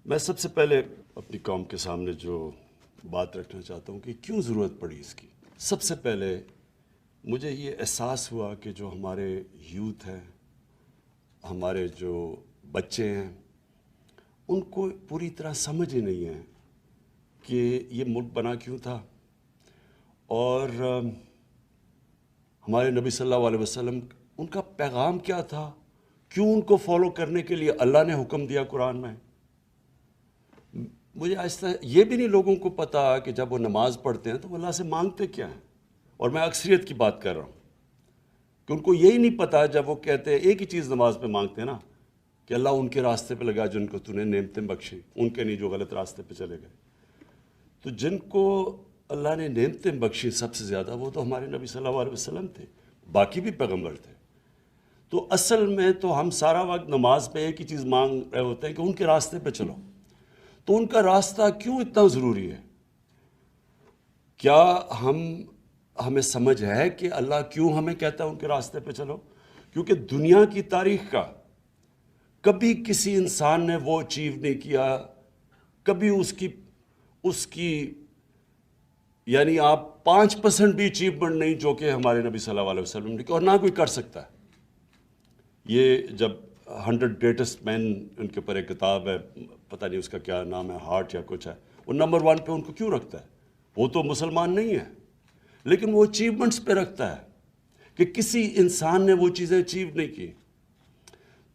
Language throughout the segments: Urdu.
میں سب سے پہلے اپنی قوم کے سامنے جو بات رکھنا چاہتا ہوں کہ کیوں ضرورت پڑی اس کی. سب سے پہلے مجھے یہ احساس ہوا کہ جو ہمارے یوتھ ہیں، ہمارے جو بچے ہیں، ان کو پوری طرح سمجھ ہی نہیں ہے کہ یہ ملک بنا کیوں تھا، اور ہمارے نبی صلی اللہ علیہ وسلم ان کا پیغام کیا تھا، کیوں ان کو فالو کرنے کے لیے اللہ نے حکم دیا قرآن میں. مجھے آہستہ یہ بھی نہیں لوگوں کو پتا کہ جب وہ نماز پڑھتے ہیں تو وہ اللہ سے مانگتے کیا ہیں. اور میں اکثریت کی بات کر رہا ہوں کہ ان کو یہی نہیں پتا. جب وہ کہتے ہیں ایک ہی چیز نماز پہ مانگتے ہیں نا کہ اللہ ان کے راستے پہ لگا جن کو تو نے نعمتیں بخشی، ان کے نہیں جو غلط راستے پہ چلے گئے. تو جن کو اللہ نے نعمتیں بخشی سب سے زیادہ وہ تو ہمارے نبی صلی اللہ علیہ وسلم تھے، باقی بھی پیغمبر تھے. تو اصل میں تو ہم سارا وقت نماز پہ ایک ہی چیز مانگ رہے ہوتے ہیں کہ ان کے راستے پہ چلو. تو ان کا راستہ کیوں اتنا ضروری ہے؟ کیا ہمیں سمجھ ہے کہ اللہ کیوں ہمیں کہتا ہے ان کے راستے پہ چلو؟ کیونکہ دنیا کی تاریخ کا کبھی کسی انسان نے وہ اچیو نہیں کیا، کبھی اس کی یعنی آپ 5% بھی اچیومنٹ نہیں جو کہ ہمارے نبی صلی اللہ علیہ وسلم نے کی، اور نہ کوئی کر سکتا ہے. یہ جب 100 گریٹسٹ مین ان کے اوپر ایک کتاب ہے، پتہ نہیں اس کا کیا نام ہے، ہارٹ یا کچھ ہے، وہ نمبر 1 پہ ان کو کیوں رکھتا ہے؟ وہ تو مسلمان نہیں ہے، لیکن وہ اچیومنٹس پہ رکھتا ہے کہ کسی انسان نے وہ چیزیں اچیو نہیں کی.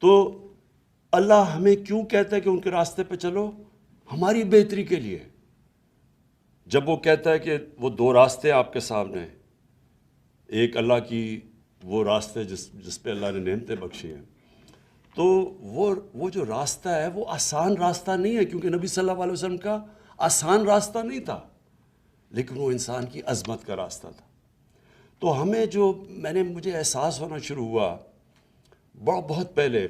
تو اللہ ہمیں کیوں کہتا ہے کہ ان کے راستے پہ چلو؟ ہماری بہتری کے لیے. جب وہ کہتا ہے کہ وہ 2 راستے آپ کے سامنے ہیں، ایک اللہ کی وہ راستے جس پہ اللہ نے نعمتیں بخشی ہیں، تو وہ جو راستہ ہے وہ آسان راستہ نہیں ہے، کیونکہ نبی صلی اللہ علیہ وسلم کا آسان راستہ نہیں تھا، لیکن وہ انسان کی عظمت کا راستہ تھا. تو ہمیں مجھے احساس ہونا شروع ہوا بہت پہلے،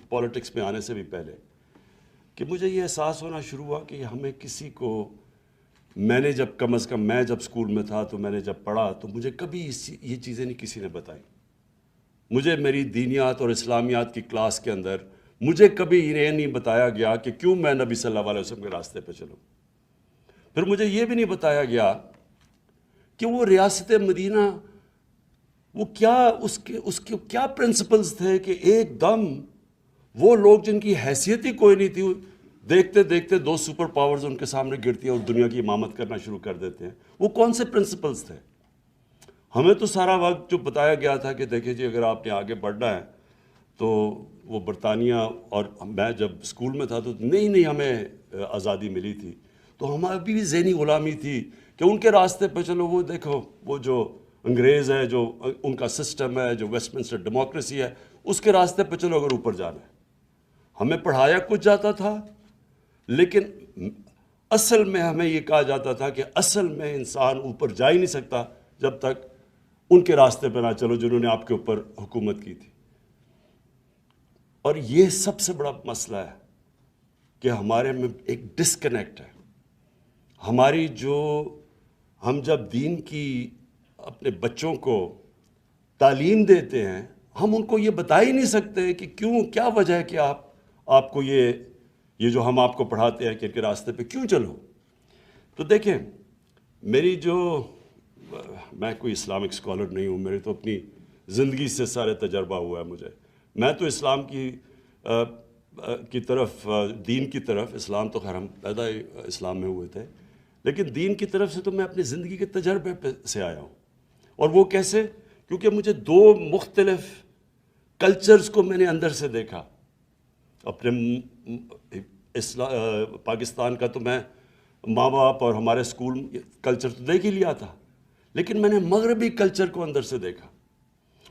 پولیٹکس میں آنے سے بھی پہلے، کہ مجھے یہ احساس ہونا شروع ہوا کہ ہمیں کسی کو، میں نے جب کم از کم میں جب اسکول میں تھا تو میں نے جب پڑھا تو مجھے کبھی یہ چیزیں نہیں کسی نے بتائی. مجھے میری دینیات اور اسلامیات کی کلاس کے اندر مجھے کبھی یہ نہیں بتایا گیا کہ کیوں میں نبی صلی اللہ علیہ وسلم کے راستے پہ چلوں. پھر مجھے یہ بھی نہیں بتایا گیا کہ وہ ریاست مدینہ، وہ کیا اس کے کیا پرنسپلز تھے کہ ایک دم وہ لوگ جن کی حیثیت ہی کوئی نہیں تھی، دیکھتے دیکھتے 2 سپر پاورز ان کے سامنے گرتی ہیں اور دنیا کی امامت کرنا شروع کر دیتے ہیں. وہ کون سے پرنسپلز تھے؟ ہمیں تو سارا وقت جو بتایا گیا تھا کہ دیکھیں جی اگر آپ نے آگے بڑھنا ہے تو وہ برطانیہ، اور میں جب اسکول میں تھا تو نہیں ہمیں آزادی ملی تھی، تو ہمیں ابھی بھی ذہنی غلامی تھی کہ ان کے راستے پہ چلو. وہ دیکھو وہ جو انگریز ہے، جو ان کا سسٹم ہے، جو ویسٹ منسٹر ڈیموکریسی ہے، اس کے راستے پہ چلو اگر اوپر جانا ہے. ہمیں پڑھایا کچھ جاتا تھا، لیکن اصل میں ہمیں یہ کہا جاتا تھا کہ اصل میں انسان اوپر جا ہی نہیں سکتا جب تک ان کے راستے پہ نہ چلو جنہوں نے آپ کے اوپر حکومت کی تھی. اور یہ سب سے بڑا مسئلہ ہے کہ ہمارے میں ایک ڈسکنیکٹ ہے. ہم جب دین کی اپنے بچوں کو تعلیم دیتے ہیں، ہم ان کو یہ بتا ہی نہیں سکتے کہ کیا وجہ ہے کہ آپ کو یہ جو ہم آپ کو پڑھاتے ہیں کہ ان کے راستے پہ کیوں چلو. تو دیکھیں، میں کوئی اسلامک اسکالر نہیں ہوں، میرے تو اپنی زندگی سے سارے تجربہ ہوا ہے. میں تو اسلام کی طرف، دین کی طرف، اسلام تو خیر ہم پیدا اسلام میں ہوئے تھے، لیکن دین کی طرف سے تو میں اپنی زندگی کے تجربے سے آیا ہوں. اور وہ کیسے؟ کیونکہ مجھے 2 مختلف کلچرز کو میں نے اندر سے دیکھا. اپنے پاکستان کا تو میں ماں باپ اور ہمارے اسکول کلچر تو دیکھ ہی لیا تھا، لیکن میں نے مغربی کلچر کو اندر سے دیکھا،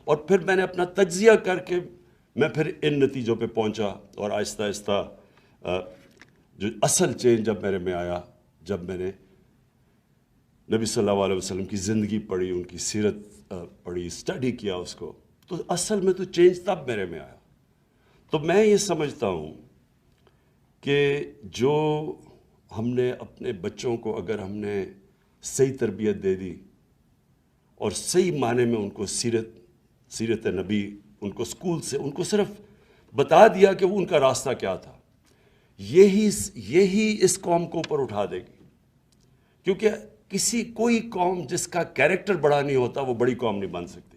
اور پھر میں نے اپنا تجزیہ کر کے میں پھر ان نتیجوں پہ پہنچا. اور آہستہ آہستہ جو اصل چینج جب میرے میں آیا، جب میں نے نبی صلی اللہ علیہ وسلم کی زندگی پڑھی، ان کی سیرت پڑھی، اسٹڈی کیا اس کو، تو اصل میں تو چینج تب میرے میں آیا. تو میں یہ سمجھتا ہوں کہ جو ہم نے اپنے بچوں کو، اگر ہم نے صحیح تربیت دے دی اور صحیح معنی میں ان کو سیرت نبی، ان کو اسکول سے ان کو صرف بتا دیا کہ وہ ان کا راستہ کیا تھا، یہی اس قوم کو اوپر اٹھا دے گی، کیونکہ کوئی قوم جس کا کیریکٹر بڑا نہیں ہوتا وہ بڑی قوم نہیں بن سکتی۔